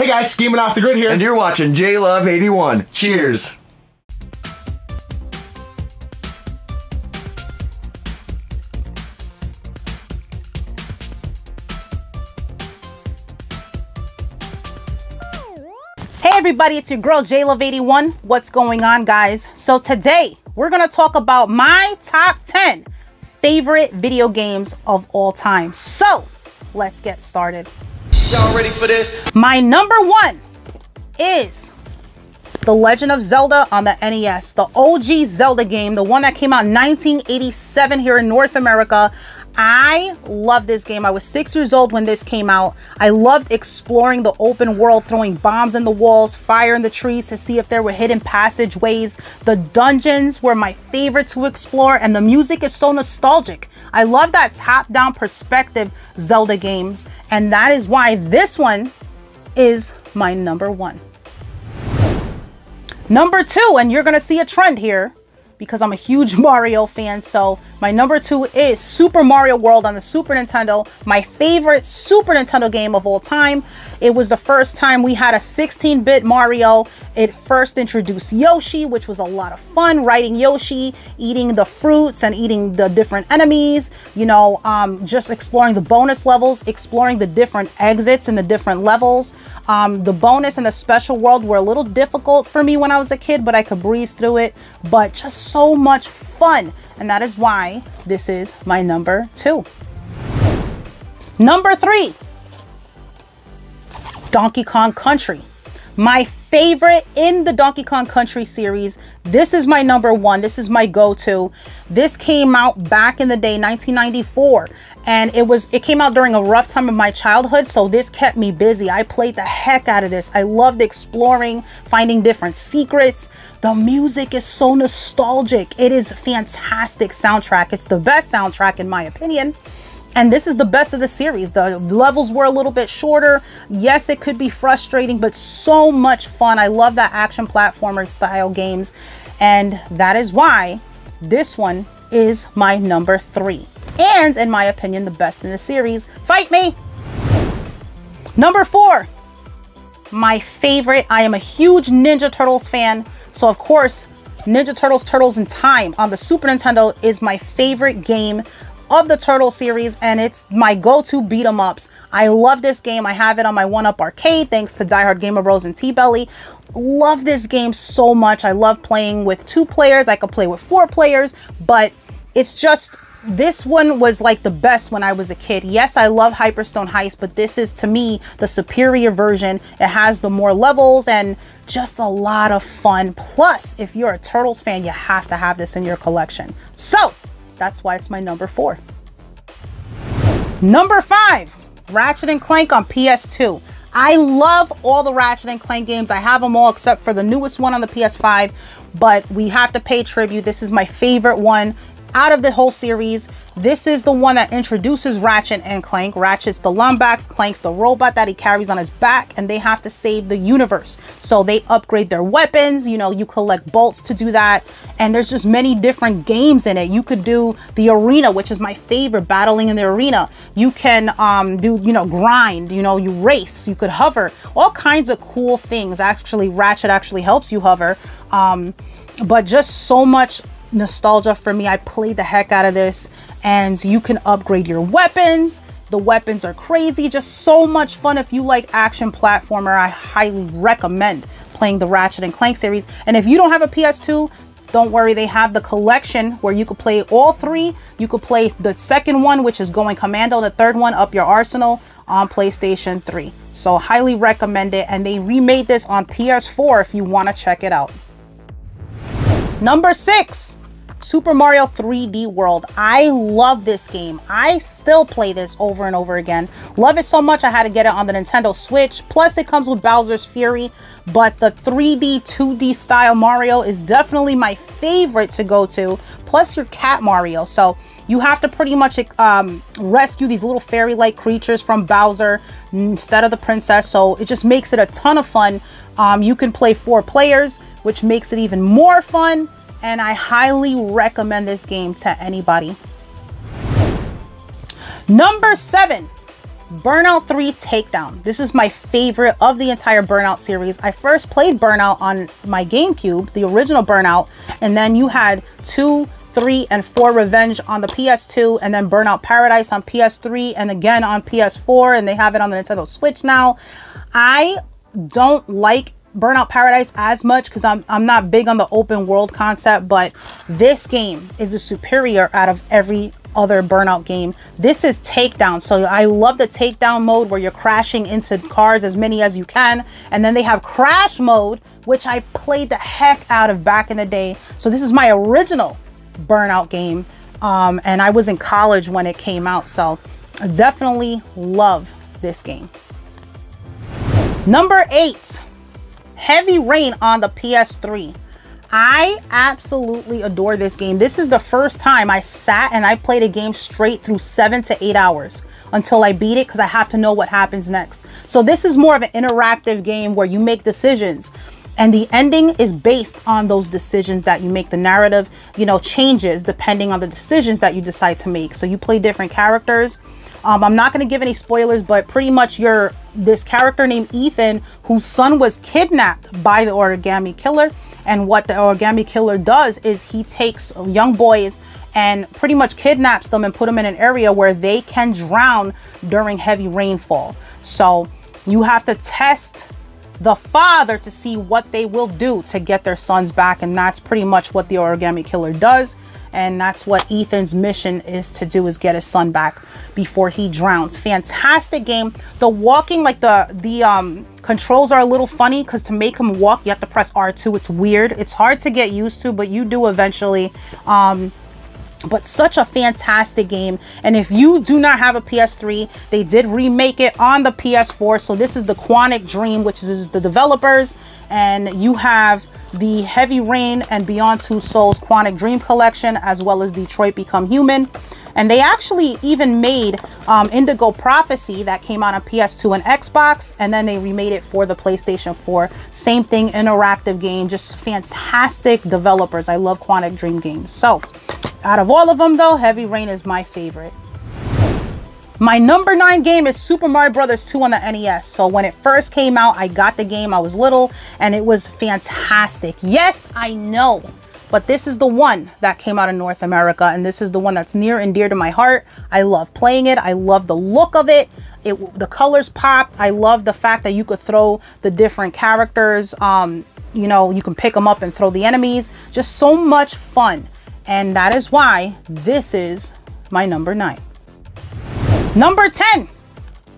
Hey guys, Gaming Off the Grid here. And you're watching JLove81. Cheers. Hey everybody, it's your girl JLove81. What's going on, guys? So today we're gonna talk about my top 10 favorite video games of all time. So let's get started. Y'all ready for this? My number one is The Legend of Zelda on the NES, the OG Zelda game, the one that came out in 1987 here in North America. I love this game. I was 6 years old when this came out. I loved exploring the open world, throwing bombs in the walls, fire in the trees to see if there were hidden passageways. The dungeons were my favorite to explore, and the music is so nostalgic. I love that top-down perspective Zelda games, and that is why this one is my number one. Number two, and you're gonna see a trend here because I'm a huge Mario fan, so my number two is Super Mario World on the Super Nintendo, my favorite Super Nintendo game of all time. It was the first time we had a 16-bit Mario. It first introduced Yoshi, which was a lot of fun, riding Yoshi, eating the fruits and eating the different enemies, you know, just exploring the bonus levels, exploring the different exits in the different levels. The bonus and the special world were a little difficult for me when I was a kid, but I could breeze through it, but just so much fun. And that is why this is my number two. Number three, Donkey Kong Country. My favorite in the Donkey Kong Country series. This is my number one. This is my go-to. This came out back in the day, 1994. And it came out during a rough time of my childhood, so this kept me busy. I played the heck out of this. I loved exploring, finding different secrets. The music is so nostalgic. It is a fantastic soundtrack. It's the best soundtrack in my opinion. And this is the best of the series. The levels were a little bit shorter. Yes, it could be frustrating, but so much fun. I love that action platformer style games. And that is why this one is my number three. And in my opinion, the best in the series. Fight me! Number four, my favorite. I am a huge Ninja Turtles fan. So of course, Ninja Turtles, Turtles in Time on the Super Nintendo is my favorite game of the Turtle series, and it's my go-to beat 'em ups. I love this game. I have it on my 1UP arcade thanks to Die Hard Gamer Bros and T-Belly. Love this game so much. I love playing with 2 players. I could play with 4 players, but it's just, this one was like the best when I was a kid. Yes, I love Hyperstone Heist, but this is to me the superior version. It has the more levels and just a lot of fun. Plus, if you're a Turtles fan, you have to have this in your collection. So that's why it's my number 4. Number 5, Ratchet Clank on PS2. I love all the Ratchet Clank games. I have them all except for the newest one on the PS5, but we have to pay tribute. This is my favorite one out of the whole series. This is the one that introduces Ratchet and Clank. Ratchet's the Lombax, Clank's the robot that he carries on his back, and they have to save the universe. So they upgrade their weapons, you know, you collect bolts to do that, and there's just many different games in it. You could do the arena, which is my favorite, battling in the arena. You can do, you know, grind, you know, you race, you could hover, all kinds of cool things. Actually, Ratchet actually helps you hover, but just so much nostalgia for me. I played the heck out of this, and you can upgrade your weapons. The weapons are crazy, just so much fun. If you like action platformer, I highly recommend playing the Ratchet and Clank series. And if you don't have a PS2, don't worry, they have the collection where you could play all 3. You could play the second one, which is Going Commando, the third one, Up Your Arsenal, on PlayStation 3. So highly recommend it, and they remade this on PS4 if you want to check it out. Number 6, Super Mario 3D World. I love this game. I still play this over and over again. Love it so much I had to get it on the Nintendo Switch. Plus it comes with Bowser's Fury. But the 3D, 2D style Mario is definitely my favorite to go to. Plus your cat Mario. So you have to pretty much rescue these little fairy-like creatures from Bowser instead of the princess. So it just makes it a ton of fun. You can play 4 players, which makes it even more fun. And I highly recommend this game to anybody. Number 7, Burnout 3 Takedown. This is my favorite of the entire Burnout series. I first played Burnout on my GameCube, the original Burnout, and then you had 2, 3, and 4 Revenge on the PS2, and then Burnout Paradise on PS3, and again on PS4, and they have it on the Nintendo Switch now. I don't like Burnout Paradise as much because I'm not big on the open world concept, but this game is a superior out of every other Burnout game. This is Takedown, so I love the Takedown mode where you're crashing into cars, as many as you can, and then they have Crash mode, which I played the heck out of back in the day. So this is my original Burnout game, and I was in college when it came out, so I definitely love this game. Number 8, Heavy Rain on the PS3. I absolutely adore this game. This is the first time I sat and I played a game straight through 7 to 8 hours until I beat it, because I have to know what happens next. So this is more of an interactive game where you make decisions, and the ending is based on those decisions that you make. The narrative, you know, changes depending on the decisions that you decide to make. So you play different characters. I'm not going to give any spoilers, but pretty much you're this character named Ethan, whose son was kidnapped by the origami killer. And what the origami killer does is he takes young boys and pretty much kidnaps them and put them in an area where they can drown during heavy rainfall. So you have to test the father to see what they will do to get their sons back. And that's pretty much what the origami killer does. And that's what Ethan's mission is to do, is get his son back before he drowns. Fantastic game. The walking, like the controls are a little funny, because to make him walk, you have to press R2. It's weird. It's hard to get used to, but you do eventually. But such a fantastic game. And if you do not have a PS3, they did remake it on the PS4. So this is the Quantic Dream, which is the developers. And you have the Heavy Rain and Beyond Two Souls Quantic Dream Collection, as well as Detroit Become Human. And they actually even made Indigo Prophecy, that came out on PS2 and Xbox, and then they remade it for the PlayStation 4. Same thing, interactive game, just fantastic developers. I love Quantic Dream games. So out of all of them though, Heavy Rain is my favorite. My number 9 game is Super Mario Bros. 2 on the NES. So when it first came out, I got the game. I was little, and it was fantastic. Yes, I know, but this is the one that came out in North America, and this is the one that's near and dear to my heart. I love playing it. I love the look of it. The colors pop. I love the fact that you could throw the different characters. You know, you can pick them up and throw the enemies. Just so much fun. And that is why this is my number 9. Number 10,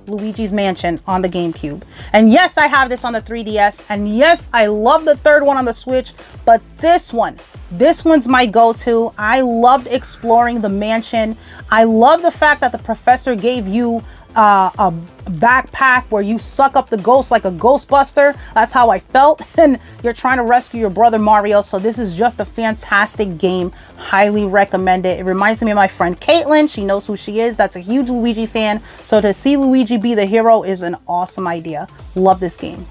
Luigi's Mansion on the GameCube. And yes, I have this on the 3DS. And yes, I love the third one on the Switch. But this one's my go-to. I loved exploring the mansion. I love the fact that the professor gave you a backpack where you suck up the ghosts like a Ghostbuster. That's how I felt. And you're trying to rescue your brother Mario. So this is just a fantastic game. Highly recommend it. It reminds me of my friend Caitlin. She knows who she is. That's a huge Luigi fan. So to see Luigi be the hero is an awesome idea. Love this game.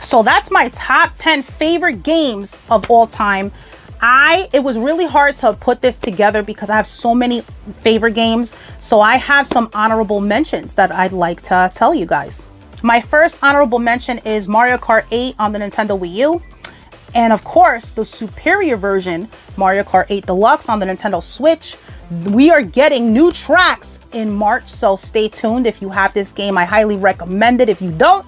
So that's my top 10 favorite games of all time. It was really hard to put this together because I have so many favorite games. So I have some honorable mentions that I'd like to tell you guys. My first honorable mention is Mario Kart 8 on the Nintendo Wii U. And of course, the superior version, Mario Kart 8 Deluxe on the Nintendo Switch. We are getting new tracks in March, so stay tuned. If you have this game, I highly recommend it. If you don't,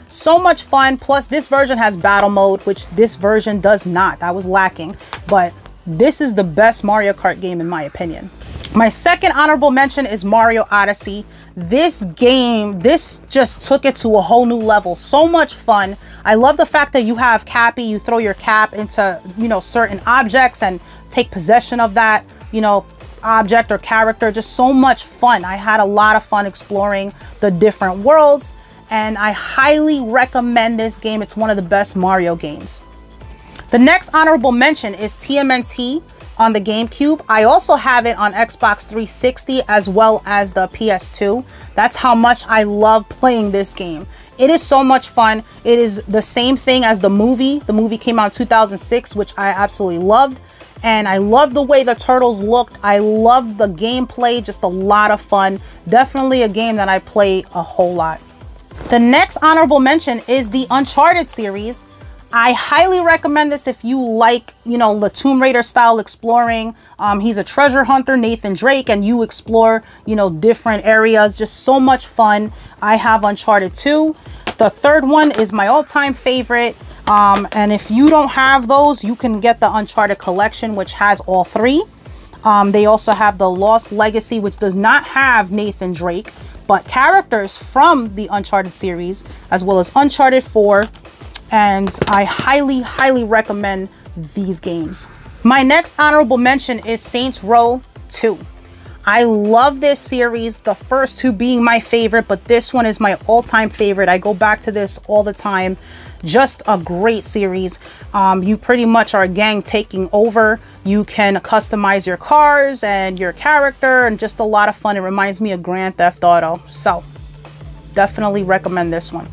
so much fun. Plus this version has battle mode, which this version does not. That was lacking, but this is the best Mario Kart game in my opinion. My second honorable mention is Mario Odyssey. This game, this just took it to a whole new level. So much fun. I love the fact that you have Cappy. You throw your cap into, you know, certain objects and take possession of that, you know, object or character. Just so much fun. I had a lot of fun exploring the different worlds. And I highly recommend this game. It's one of the best Mario games. The next honorable mention is TMNT on the GameCube. I also have it on Xbox 360 as well as the PS2. That's how much I love playing this game. It is so much fun. It is the same thing as the movie. The movie came out in 2006, which I absolutely loved. and I love the way the turtles looked. I love the gameplay, just a lot of fun. Definitely a game that I play a whole lot. The next honorable mention is the Uncharted series. I highly recommend this if you like, you know, the Tomb Raider style exploring. He's a treasure hunter, Nathan Drake, and you explore, you know, different areas. Just so much fun. I have Uncharted 2. The third one is my all-time favorite. And if you don't have those, you can get the Uncharted collection, which has all three. They also have the Lost Legacy, which does not have Nathan Drake, but characters from the Uncharted series, as well as Uncharted 4. And I highly, highly recommend these games. My next honorable mention is Saints Row 2. I love this series, the first two being my favorite, but this one is my all-time favorite. I go back to this all the time. Just a great series. You pretty much are a gang taking over. You can customize your cars and your character, and just a lot of fun. It reminds me of Grand Theft Auto, so definitely recommend this one.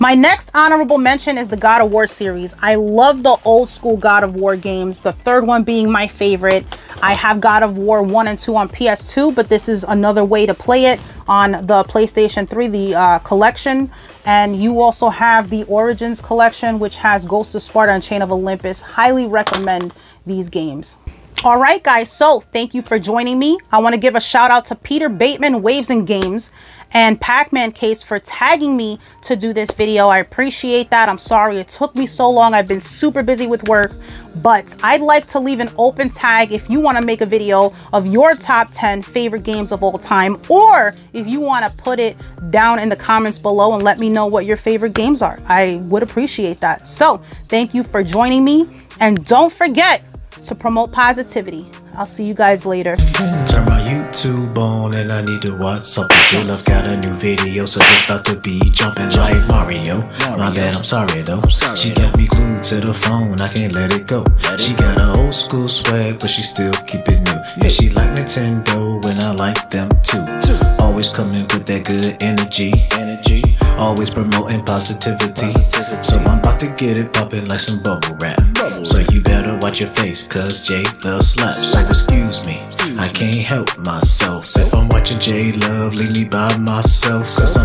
My next honorable mention is the God of War series. I love the old school God of War games, the third one being my favorite. I have God of War 1 and 2 on PS2, but this is another way to play it on the PlayStation 3, the collection. And you also have the Origins collection, which has Ghost of Sparta and Chain of Olympus. Highly recommend these games. All right, guys, so thank you for joining me. I want to give a shout out to Peter Bateman, Waves and Games, and Pacmancase for tagging me to do this video. I appreciate that. I'm sorry it took me so long. I've been super busy with work, but I'd like to leave an open tag if you want to make a video of your top 10 favorite games of all time, or if you want to put it down in the comments below and let me know what your favorite games are. I would appreciate that. So thank you for joining me, and don't forget to promote positivity. I'll see you guys later. Turn my YouTube on and I need to watch something. J Love got a new video, so it's about to be jumping like Mario. My bad, I'm sorry though. She got me glued to the phone, I can't let it go. She got a old school swag, but she still keep it new. And she like Nintendo, and I like them too. Always coming with that good energy. Always promoting positivity. So I'm about to get it popping like some bubble wrap. So you better watch your face, cause J Love slaps. So excuse me, I can't help myself. If I'm watching J Love, leave me by myself, cause